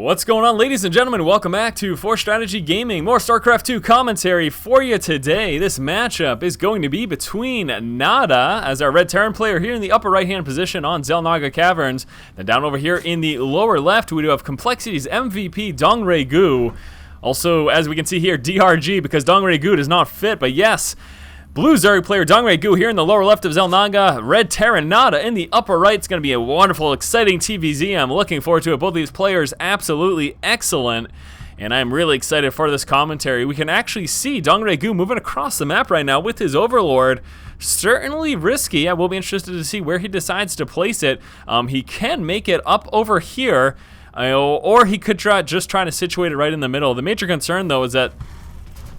What's going on, ladies and gentlemen? Welcome back to Force Strategy Gaming. More StarCraft 2 commentary for you today. This matchup is going to be between NaDa as our Red Terran player here in the upper right-hand position on Xel'Naga Caverns. Then down over here in the lower left, we do have Complexity's MVP Dongray-Gu. Also, as we can see here, DRG, because Dongray-Gu does not fit, but yes, Blue Zerg player Dongray-Gu here in the lower left of Xel'Naga. Red Terran NaDa in the upper right. It's going to be a wonderful, exciting TVZ. I'm looking forward to it. Both of these players absolutely excellent, and I'm really excited for this commentary. We can actually see Dongray-Gu moving across the map right now with his Overlord. Certainly risky. I will be interested to see where he decides to place it. He can make it up over here, or he could try to situate it right in the middle. The major concern, though, is that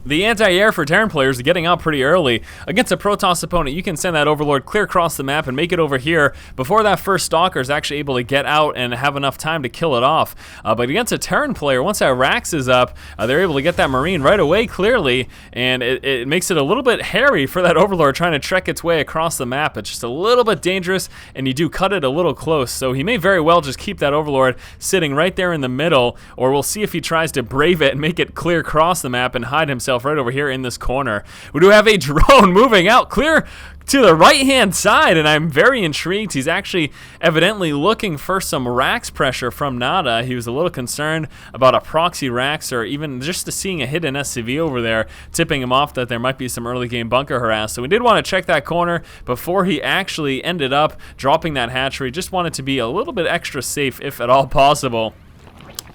the anti-air for Terran players is getting out pretty early. Against a Protoss opponent, you can send that Overlord clear across the map and make it over here before that first Stalker is actually able to get out and have enough time to kill it off. But against a Terran player, once that Rax is up, they're able to get that Marine right away clearly, and it makes it a little bit hairy for that Overlord trying to trek its way across the map. It's just a little bit dangerous, and you do cut it a little close. So he may very well just keep that Overlord sitting right there in the middle, or we'll see if he tries to brave it and make it clear across the map and hide himself right over here in this corner. We do have a drone moving out clear to the right-hand side, and I'm very intrigued. He's actually evidently looking for some Rax pressure from NaDa. He was a little concerned about a proxy Rax, or even just seeing a hidden SCV over there, tipping him off that there might be some early game bunker harass. So we did want to check that corner before he actually ended up dropping that hatchery. Just wanted to be a little bit extra safe, if at all possible.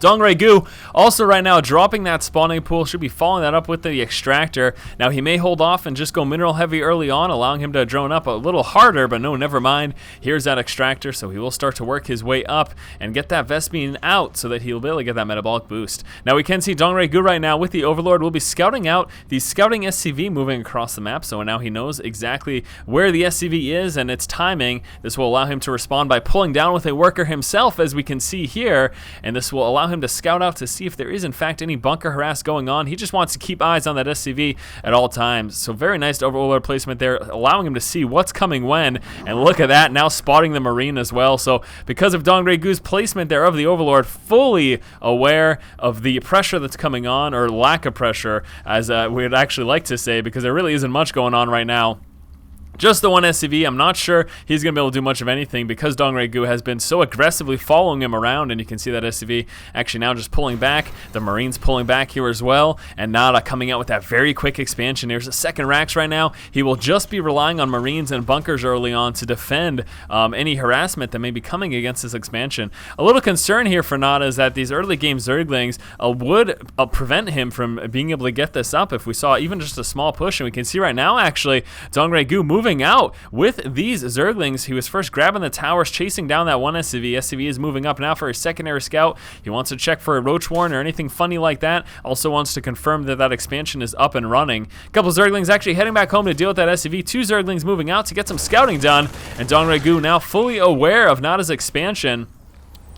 Dongray-Gu also right now dropping that spawning pool, should be following that up with the extractor. Now he may hold off and just go mineral heavy early on, allowing him to drone up a little harder, but no, never mind. Here's that extractor, so he will start to work his way up and get that Vespene out so that he'll be able to get that metabolic boost. Now we can see Dongray-Gu right now with the Overlord will be scouting out the scouting SCV moving across the map, so now he knows exactly where the SCV is and its timing. This will allow him to respond by pulling down with a worker himself, as we can see here, and this will allow him to scout out to see if there is in fact any bunker harass going on. He just wants to keep eyes on that SCV at all times. So very nice Overlord placement there, allowing him to see what's coming when, and look at that, now spotting the Marine as well. So because of Dongray-Gu's placement there of the Overlord, fully aware of the pressure that's coming on, or lack of pressure, as we'd actually like to say, because there really isn't much going on right now. Just the one SCV. I'm not sure he's going to be able to do much of anything because Dongray-Gu has been so aggressively following him around, and you can see that SCV actually now just pulling back. The Marines pulling back here as well, and NaDa coming out with that very quick expansion. There's a second Rax right now. He will just be relying on Marines and bunkers early on to defend any harassment that may be coming against this expansion. A little concern here for NaDa is that these early game Zerglings would prevent him from being able to get this up if we saw even just a small push, and we can see right now actually Dongray-Gu moving out with these Zerglings. He was first grabbing the towers, chasing down that one SCV. SCV is moving up now for a secondary scout. He wants to check for a Roach Warren or anything funny like that. Also wants to confirm that that expansion is up and running. A couple Zerglings actually heading back home to deal with that SCV. Two Zerglings moving out to get some scouting done, and Dongray-Gu now fully aware of NaDa's expansion.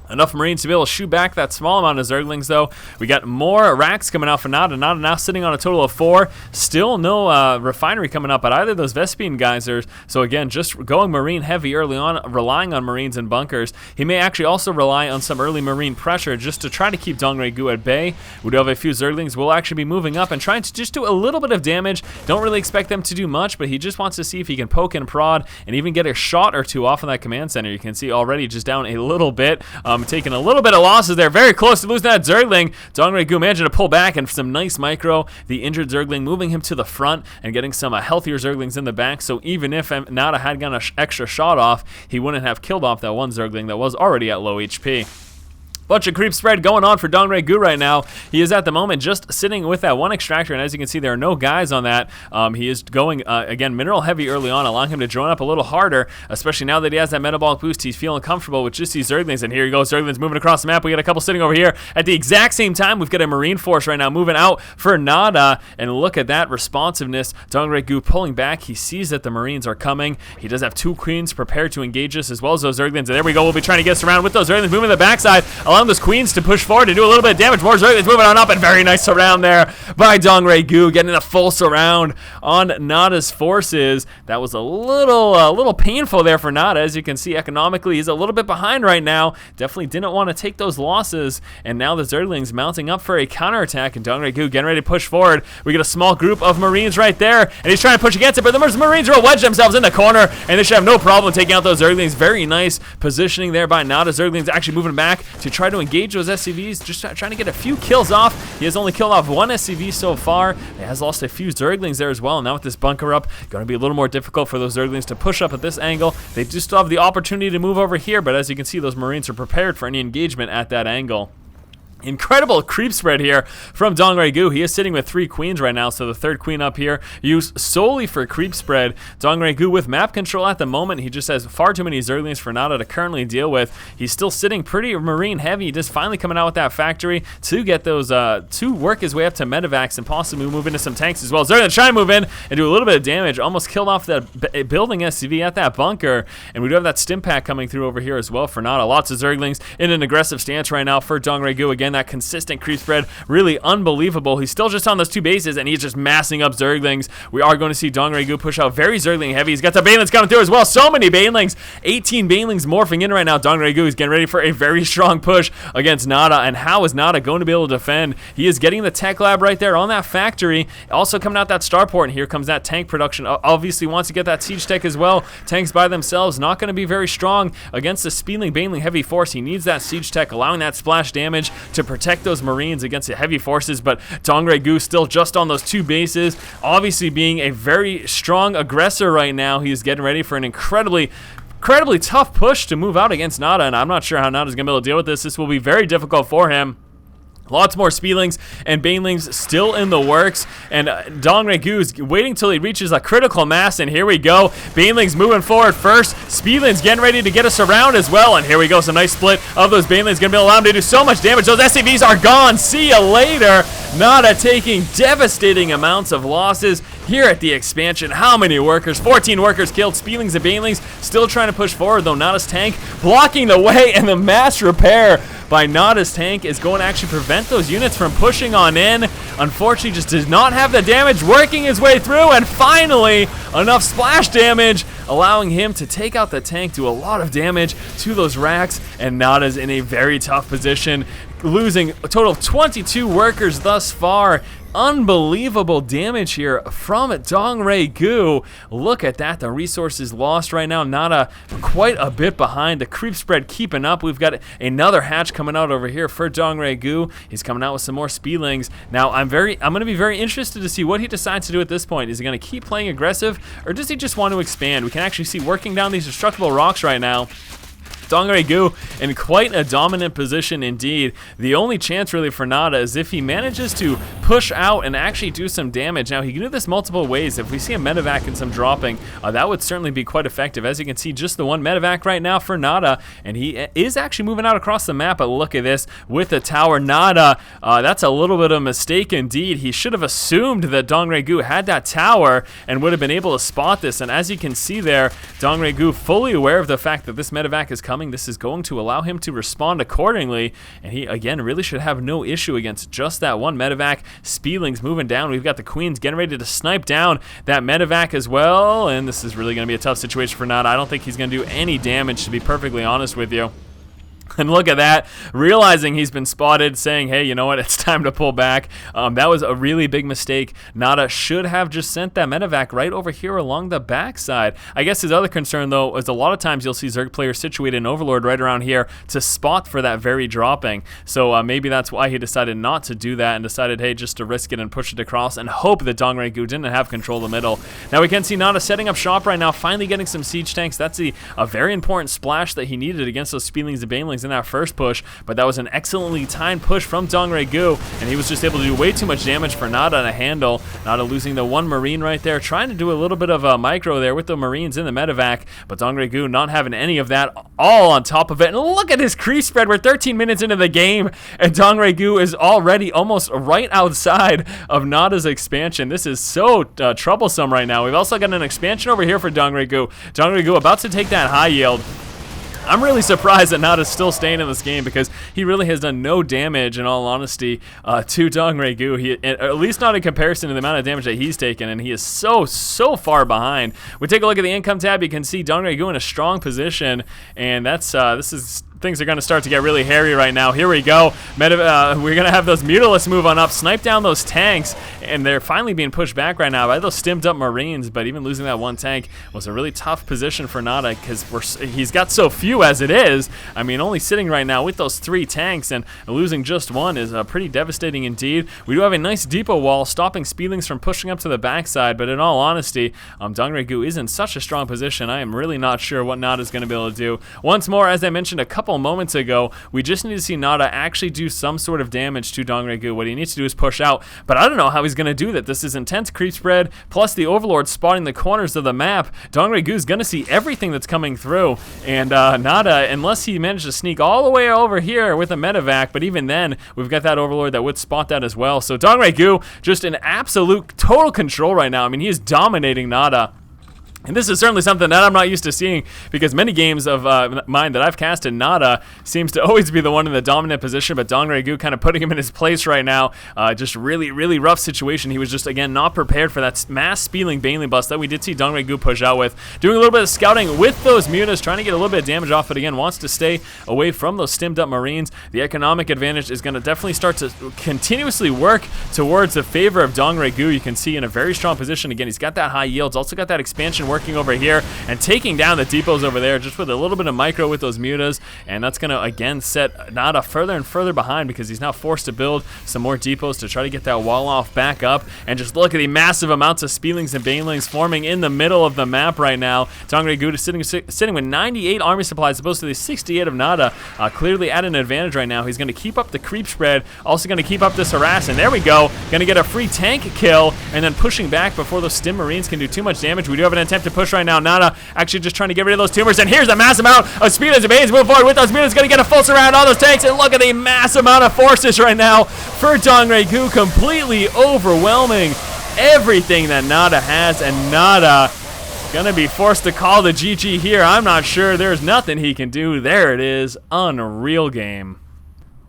Enough Marines to be able to shoot back that small amount of Zerglings, though. We got more Rax coming out for NaDa. NaDa now sitting on a total of 4. Still no refinery coming up, but either of those Vespene geysers. So again, just going Marine heavy early on, relying on Marines and bunkers. He may actually also rely on some early Marine pressure just to try to keep Dongray-Gu at bay. We do have a few Zerglings. We'll actually be moving up and trying to just do a little bit of damage. Don't really expect them to do much, but he just wants to see if he can poke and prod and even get a shot or two off on that command center. You can see already just down a little bit. Taking a little bit of losses there, very close to losing that Zergling. Dongray-Gu managing to pull back, and some nice micro. The injured Zergling moving him to the front and getting some healthier Zerglings in the back, so even if NaDa had gotten an extra shot off, he wouldn't have killed off that one Zergling that was already at low HP. Bunch of creep spread going on for Dongray-Gu right now. He is at the moment just sitting with that one extractor, and as you can see, there are no guys on that. He is going, again, mineral heavy early on, allowing him to drone up a little harder, especially now that he has that metabolic boost. He's feeling comfortable with just these Zerglings, and here you go, Zerglings moving across the map. We got a couple sitting over here. At the exact same time, we've got a Marine force right now moving out for NaDa, and look at that responsiveness. Dongray-Gu pulling back. He sees that the Marines are coming. He does have 2 Queens prepared to engage us, as well as those Zerglings, and there we go. We'll be trying to get us around with those Zerglings moving to the backside, allowing those queens to push forward to do a little bit of damage. More Zerglings moving on up, and very nice surround there by Dongregu, getting a full surround on NaDa's forces. That was a little painful there for NaDa. As you can see, economically, he's a little bit behind right now. Definitely didn't want to take those losses, and now the Zerglings mounting up for a counterattack, and Dongregu getting ready to push forward. We get a small group of Marines right there, and he's trying to push against it, but the Marines will wedge themselves in the corner, and they should have no problem taking out those Zerglings. Very nice positioning there by NaDa. Zerglings actually moving back to try to engage those SCVs, just trying to get a few kills off. He has only killed off one SCV so far. He has lost a few Zerglings there as well. Now with this bunker up, going to be a little more difficult for those Zerglings to push up at this angle. They do still have the opportunity to move over here, but as you can see, those Marines are prepared for any engagement at that angle. Incredible creep spread here from Dongregu. He is sitting with 3 queens right now, so the 3rd queen up here used solely for creep spread. Dongregu with map control at the moment. He just has far too many Zerglings for NaDa to currently deal with. He's still sitting pretty Marine heavy, just finally coming out with that factory to get those, to work his way up to medevacs and possibly move into some tanks as well. Zerglings trying to move in and do a little bit of damage. Almost killed off that building SCV at that bunker, and we do have that stim pack coming through over here as well for NaDa. Lots of Zerglings in an aggressive stance right now for Dongregu. Again, that consistent creep spread, really unbelievable. He's still just on those 2 bases, and he's just massing up Zerglings. We are going to see Dongregu push out very Zergling heavy. He's got the Banelings coming through as well. So many Banelings, 18 Banelings morphing in right now. Dongregu is getting ready for a very strong push against NaDa, and how is NaDa going to be able to defend? He is getting the tech lab right there on that factory. Also coming out that starport, and here comes that tank production. Obviously wants to get that siege tech as well. Tanks by themselves not going to be very strong against the Speedling Baneling heavy force. He needs that siege tech, allowing that splash damage to protect those Marines against the heavy forces, but Dongregu still just on those 2 bases, obviously being a very strong aggressor right now. He's getting ready for an incredibly tough push to move out against NaDa, and I'm not sure how NaDa's going to be able to deal with this. This will be very difficult for him. Lots more Speedlings and Banelings still in the works, and Dongregu is waiting till he reaches a critical mass, and here we go. Banelings moving forward first. Speedlings getting ready to get us around as well, and here we go. Some nice split of those Banelings. Going to be allowed to do so much damage. Those SCVs are gone. See you later. NaDa taking devastating amounts of losses here at the expansion. How many workers? 14 workers killed. Speedlings and Banelings still trying to push forward, though NaDa's tank blocking the way, and the mass repair by NaDa's tank is going to actually prevent those units from pushing on in. Unfortunately, just does not have the damage working his way through, and finally enough splash damage allowing him to take out the tank, do a lot of damage to those racks, and NaDa's in a very tough position, losing a total of 22 workers thus far. Unbelievable damage here from Dongregu. Look at that, the resources lost right now. NaDa quite a bit behind. The creep spread keeping up. We've got another hatch coming out over here for Dongregu. He's coming out with some more Speedlings. Now I'm going to be very interested to see what he decides to do at this point. Is he going to keep playing aggressive, or does he just want to expand? We can actually see working down these destructible rocks right now. Dongregu in quite a dominant position indeed. The only chance really for NaDa is if he manages to push out and actually do some damage. Now he can do this multiple ways. If we see a medevac and some dropping, that would certainly be quite effective. As you can see, just the one medevac right now for NaDa, and he is actually moving out across the map. But look at this with the tower. NaDa, that's a little bit of a mistake indeed. He should have assumed that Dongregu had that tower and would have been able to spot this. And as you can see there, Dongregu fully aware of the fact that this medevac is coming. This is going to allow him to respond accordingly, and he again really should have no issue against just that one medevac. Speedlings moving down. We've got the queens getting ready to snipe down that medevac as well, and this is really going to be a tough situation for NaDa. I don't think he's going to do any damage, to be perfectly honest with you. And look at that, realizing he's been spotted, saying, hey, you know what, it's time to pull back. That was a really big mistake. NaDa should have just sent that medevac right over here along the backside. I guess his other concern, though, is a lot of times you'll see Zerg players situated in Overlord right around here to spot for that very dropping. So maybe that's why he decided not to do that and decided, hey, just to risk it and push it across and hope that Dongregu didn't have control of the middle. Now we can see NaDa setting up shop right now, finally getting some siege tanks. That's a very important splash that he needed against those Speedlings and Banelings in that first push, but that was an excellently timed push from Dongregu, and he was just able to do way too much damage for NaDa to handle. NaDa losing the one Marine right there, trying to do a little bit of a micro there with the Marines in the medevac, but Dongregu not having any of that, all on top of it. And look at his creep spread. We're 13 minutes into the game, and Dongregu is already almost right outside of NaDa's expansion. This is so troublesome right now. We've also got an expansion over here for Dongregu. Dongregu about to take that high yield. I'm really surprised that NaDa's still staying in this game because he really has done no damage, in all honesty, to DongRegu. At least not in comparison to the amount of damage that he's taken, and he is so far behind. We take a look at the income tab. You can see DongRegu in a strong position, and that's things are going to start to get really hairy right now. Here we go. We're going to have those Mutalisks move on up, snipe down those tanks, and they're finally being pushed back right now by those stimmed up Marines, but even losing that one tank was a really tough position for NaDa because he's got so few as it is. I mean, only sitting right now with those 3 tanks and losing just one is pretty devastating indeed. We do have a nice depot wall stopping Speedlings from pushing up to the backside, but in all honesty, DongRegu is in such a strong position. I am really not sure what NaDa is going to be able to do. Once more, as I mentioned a couple moments ago, we just need to see NaDa actually do some sort of damage to DongRegu. What he needs to do is push out, but I don't know how he's going to do that. This is intense creep spread, plus the Overlord spotting the corners of the map. DongRegu is going to see everything that's coming through, and NaDa, unless he managed to sneak all the way over here with a medevac, but even then, we've got that Overlord that would spot that as well. So DongRegu just in absolute total control right now. I mean, he is dominating NaDa. And this is certainly something that I'm not used to seeing because many games of mine that I've casted, NaDa seems to always be the one in the dominant position, but DongRegu kind of putting him in his place right now. Just really rough situation. He was just, again, not prepared for that mass Speedling Baneling bust that we did see DongRegu push out with. Doing a little bit of scouting with those Mutas, trying to get a little bit of damage off, but again, wants to stay away from those stimmed up Marines. The economic advantage is going to definitely start to continuously work towards the favor of DongRegu. You can see in a very strong position. Again, he's got that high yields, also got that expansion working over here and taking down the depots over there just with a little bit of micro with those Mutas, and that's going to again set NaDa further and further behind because he's now forced to build some more depots to try to get that wall off back up. And just look at the massive amounts of Speedlings and Banelings forming in the middle of the map right now. DongRegu is sitting with 98 army supplies as opposed to the 68 of NaDa, clearly at an advantage right now. He's going to keep up the creep spread, also going to keep up this harass, and there we go, going to get a free tank kill and then pushing back before those Stim Marines can do too much damage. We do have an attempt to push right now. NaDa actually just trying to get rid of those tumors, and here's a mass amount of Speedlings and Banes move forward with those Mutas, going to get a full surround on those tanks, and look at the mass amount of forces right now for DongRegu, completely overwhelming everything that NaDa has, and NaDa gonna be forced to call the GG here. I'm not sure. There's nothing he can do. There it is. Unreal game.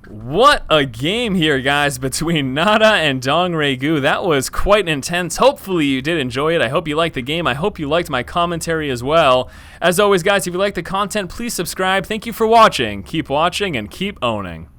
What a game here, guys, between NaDa and DongRegu. That was quite intense. Hopefully you did enjoy it. I hope you liked the game. I hope you liked my commentary as well. As always, guys, if you like the content, please subscribe. Thank you for watching. Keep watching and keep owning.